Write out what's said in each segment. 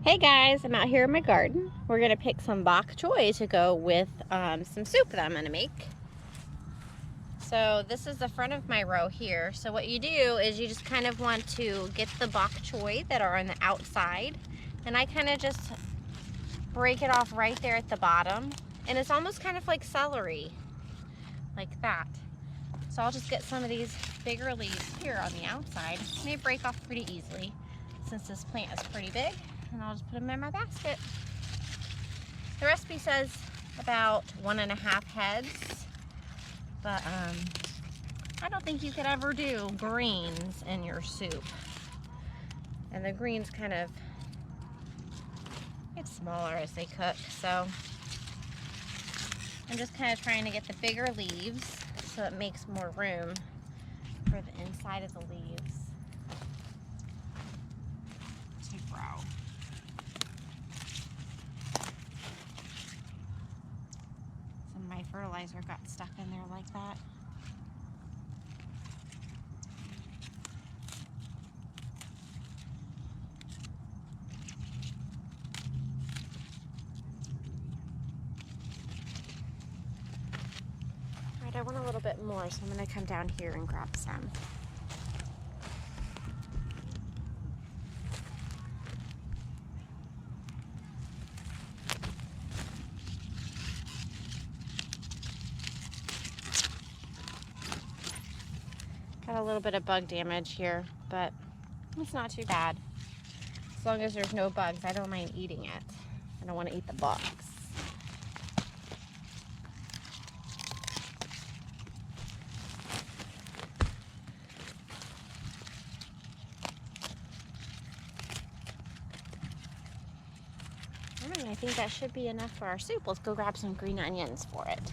Hey guys, I'm out here in my garden. We're gonna pick some bok choy to go with some soup that I'm gonna make. So this is the front of my row here. So what you do is you just kind of want to get the bok choy that are on the outside, and I kind of just break it off right there at the bottom, and it's almost kind of like celery, like that. So I'll just get some of these bigger leaves here on the outside. They break off pretty easily since this plant is pretty big. And I'll just put them in my basket. The recipe says about 1.5 heads, but I don't think you could ever do greens in your soup. And the greens kind of get smaller as they cook, so I'm just kind of trying to get the bigger leaves so it makes more room for the inside of the leaves to grow. My fertilizer got stuck in there like that. All right, I want a little bit more, so I'm going to come down here and grab some. Got a little bit of bug damage here, but it's not too bad. As long as there's no bugs, I don't mind eating it. I don't want to eat the bugs. All right, I think that should be enough for our soup. Let's go grab some green onions for it.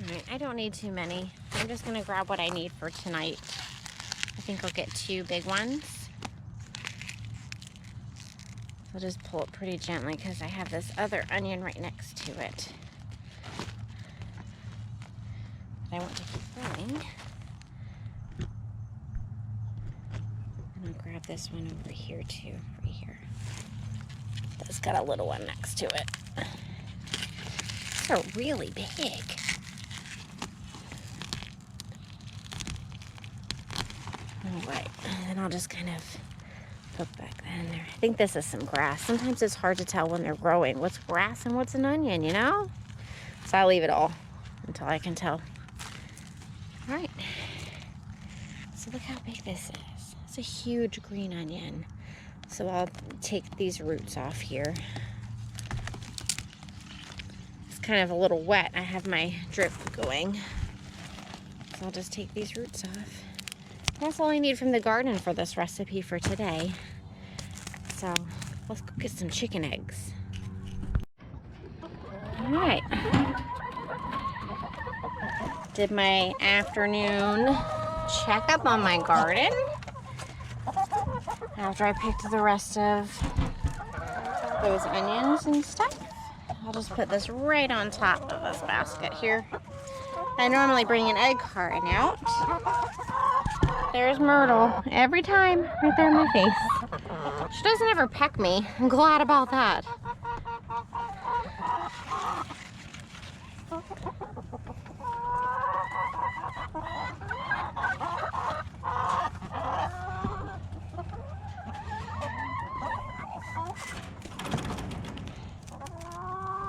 Alright, I don't need too many. I'm just going to grab what I need for tonight. I think I'll get 2 big ones. I'll just pull it pretty gently because I have this other onion right next to it that I want to keep growing. And I'll grab this one over here too, right here. That's got a little one next to it. They're really big. Alright, and then I'll just kind of poke back in there. I think this is some grass. Sometimes it's hard to tell when they're growing what's grass and what's an onion, you know? So I'll leave it all until I can tell. Alright, so look how big this is. It's a huge green onion. So I'll take these roots off here. It's kind of a little wet. I have my drip going. So I'll just take these roots off. That's all I need from the garden for this recipe for today. So let's go get some chicken eggs. All right. Did my afternoon checkup on my garden after I picked the rest of those onions and stuff. I'll just put this right on top of this basket here. I normally bring an egg carton out. There's Myrtle every time, right there in my face. She doesn't ever peck me. I'm glad about that.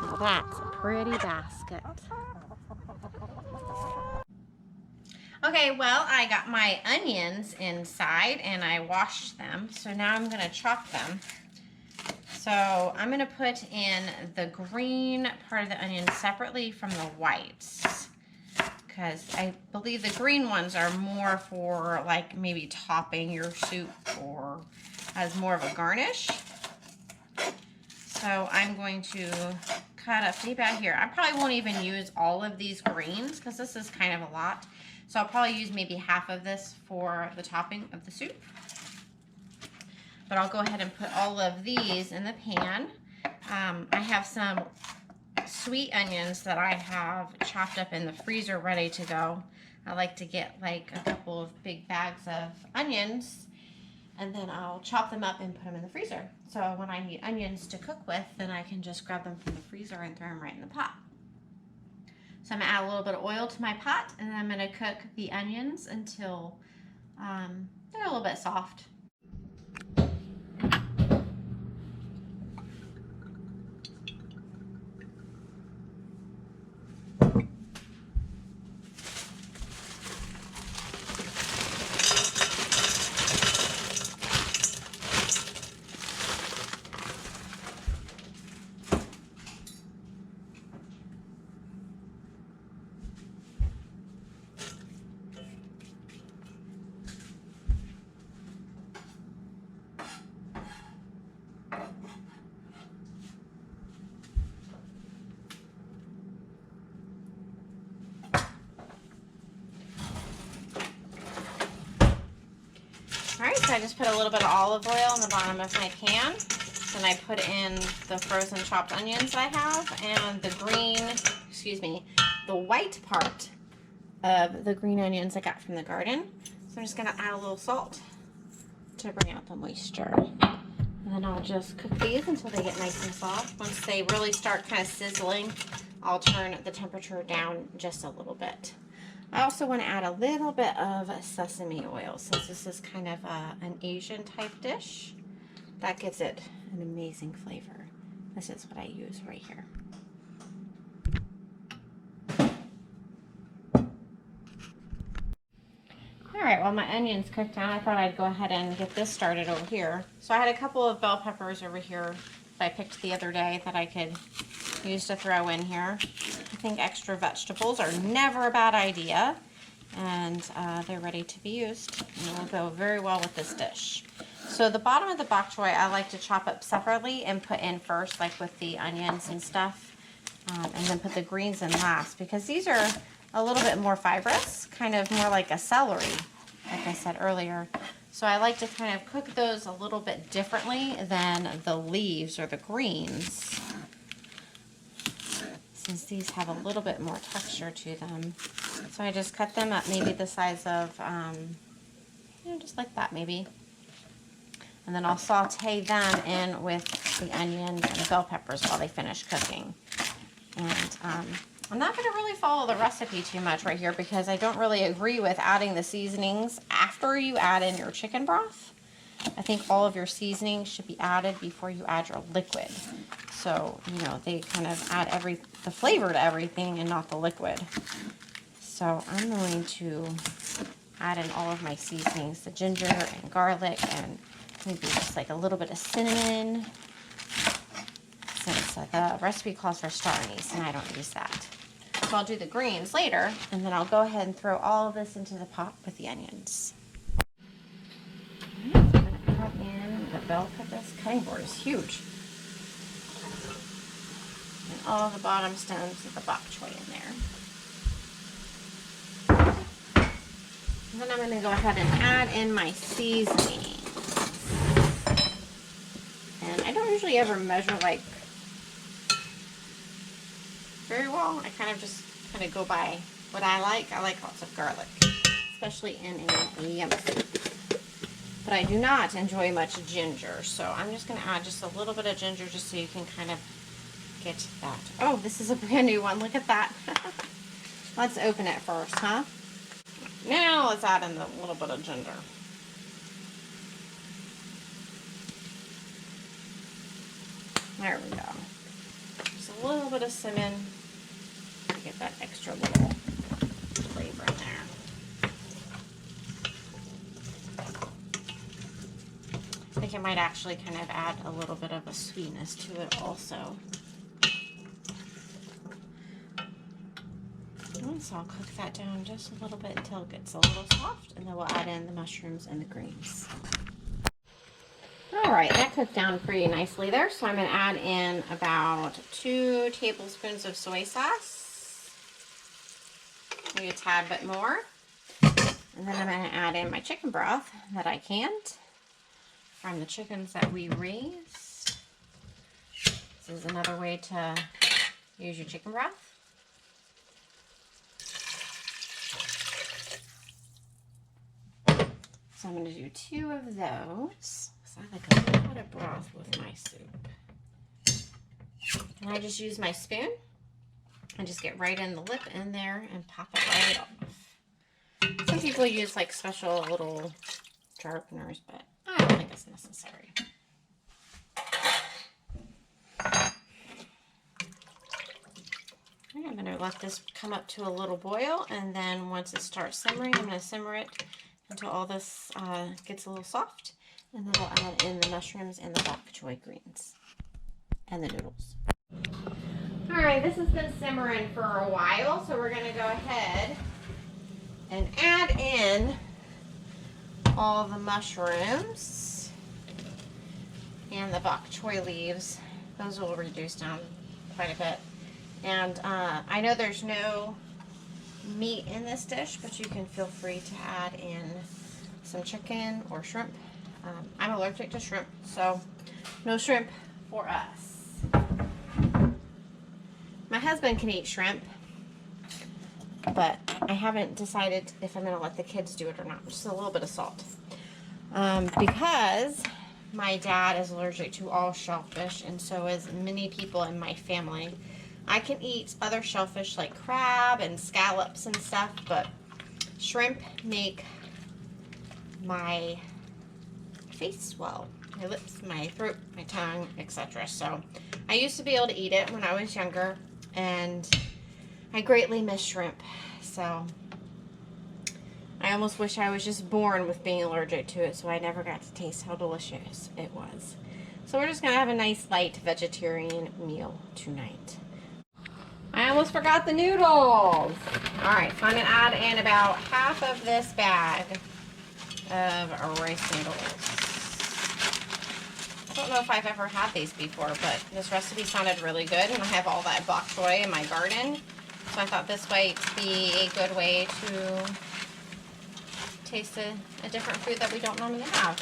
Well, that's a pretty basket. Okay, well, I got my onions inside and I washed them. So now I'm going to chop them. So I'm going to put in the green part of the onion separately from the whites, because I believe the green ones are more for like maybe topping your soup or as more of a garnish. So I'm going to cut up deep out here. I probably won't even use all of these greens because this is kind of a lot. So I'll probably use maybe half of this for the topping of the soup. But I'll go ahead and put all of these in the pan. I have some sweet onions that I have chopped up in the freezer ready to go. I like to get like a couple of big bags of onions, and then I'll chop them up and put them in the freezer. So when I need onions to cook with, then I can just grab them from the freezer and throw them right in the pot. So I'm gonna add a little bit of oil to my pot, and then I'm gonna cook the onions until they're a little bit soft. Alright, so I just put a little bit of olive oil in the bottom of my pan. Then I put in the frozen chopped onions I have and the the white part of the green onions I got from the garden. So I'm just going to add a little salt to bring out the moisture. And then I'll just cook these until they get nice and soft. Once they really start kind of sizzling, I'll turn the temperature down just a little bit. I also want to add a little bit of sesame oil, since this is kind of an Asian type dish. That gives it an amazing flavor. This is what I use right here. Alright, while my onions cooked down, I thought I'd go ahead and get this started over here. So I had a couple of bell peppers over here that I picked the other day that I could use to throw in here. I think extra vegetables are never a bad idea, and they're ready to be used, and it will go very well with this dish. So the bottom of the bok choy I like to chop up separately and put in first, like with the onions and stuff, and then put the greens in last, because these are a little bit more fibrous, kind of more like a celery, like I said earlier. So I like to kind of cook those a little bit differently than the leaves or the greens, since these have a little bit more texture to them. So I just cut them up maybe the size of, just like that maybe. And then I'll saute them in with the onions and the bell peppers while they finish cooking. And I'm not going to really follow the recipe too much right here, because I don't really agree with adding the seasonings after you add in your chicken broth. I think all of your seasonings should be added before you add your liquid. So, they kind of add the flavor to everything and not the liquid. So I'm going to add in all of my seasonings, the ginger and garlic, and maybe just like a little bit of cinnamon, since the recipe calls for star anise and I don't use that. So I'll do the greens later, and then I'll go ahead and throw all of this into the pot with the onions. I'm going to add in the bell peppers. Cutting board is huge. And all the bottom stems of the bok choy in there. And then I'm going to go ahead and add in my seasoning. And I don't usually ever measure like very well. I kind of go by what I like. I like lots of garlic, especially in a yum soup. But I do not enjoy much ginger, so I'm just going to add just a little bit of ginger just so you can kind of get that. Oh, this is a brand new one. Look at that. Let's open it first, huh? Now let's add in a little bit of ginger. There we go. Just a little bit of cinnamon to get that extra little flavor in there. I think it might actually kind of add a little bit of a sweetness to it also. So I'll cook that down just a little bit until it gets a little soft, and then we'll add in the mushrooms and the greens. Alright, that cooked down pretty nicely there, so I'm going to add in about 2 tablespoons of soy sauce. Maybe a tad bit more. And then I'm going to add in my chicken broth that I canned from the chickens that we raised. This is another way to use your chicken broth. So I'm going to do 2 of those. So I like a lot of broth with my soup. And I just use my spoon and just get right in the lip in there and pop it right off. Some people use like special little jar openers, but I don't think it's necessary. I'm going to let this come up to a little boil, and then once it starts simmering, I'm going to simmer it until all this gets a little soft, and then we'll add in the mushrooms and the bok choy greens and the noodles. All right, this has been simmering for a while, so we're going to go ahead and add in all the mushrooms and the bok choy leaves. Those will reduce down quite a bit. And I know there's no meat in this dish, but you can feel free to add in some chicken or shrimp. I'm allergic to shrimp, so no shrimp for us. My husband can eat shrimp, but I haven't decided if I'm going to let the kids do it or not. Just a little bit of salt. Because my dad is allergic to all shellfish, and so is many people in my family. I can eat other shellfish like crab and scallops and stuff, but shrimp make my face swell, my lips, my throat, my tongue, etc. So I used to be able to eat it when I was younger, and I greatly miss shrimp. So I almost wish I was just born with being allergic to it, so I never got to taste how delicious it was. So we're just going to have a nice light vegetarian meal tonight. I almost forgot the noodles. Alright, so I'm going to add in about half of this bag of rice noodles. I don't know if I've ever had these before, but this recipe sounded really good, and I have all that bok choy in my garden. So I thought this might be a good way to taste a different food that we don't normally have.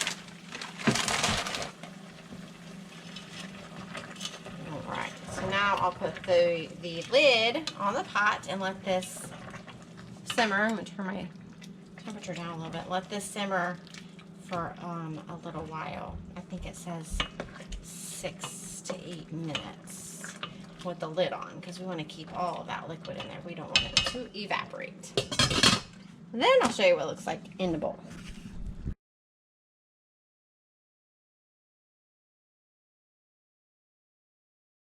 Alright, so now I'll put the lid on the pot and let this simmer. I'm going to turn my temperature down a little bit. Let this simmer for a little while. I think it says 6 to 8 minutes with the lid on, because we want to keep all of that liquid in there. We don't want it to evaporate. And then I'll show you what it looks like in the bowl.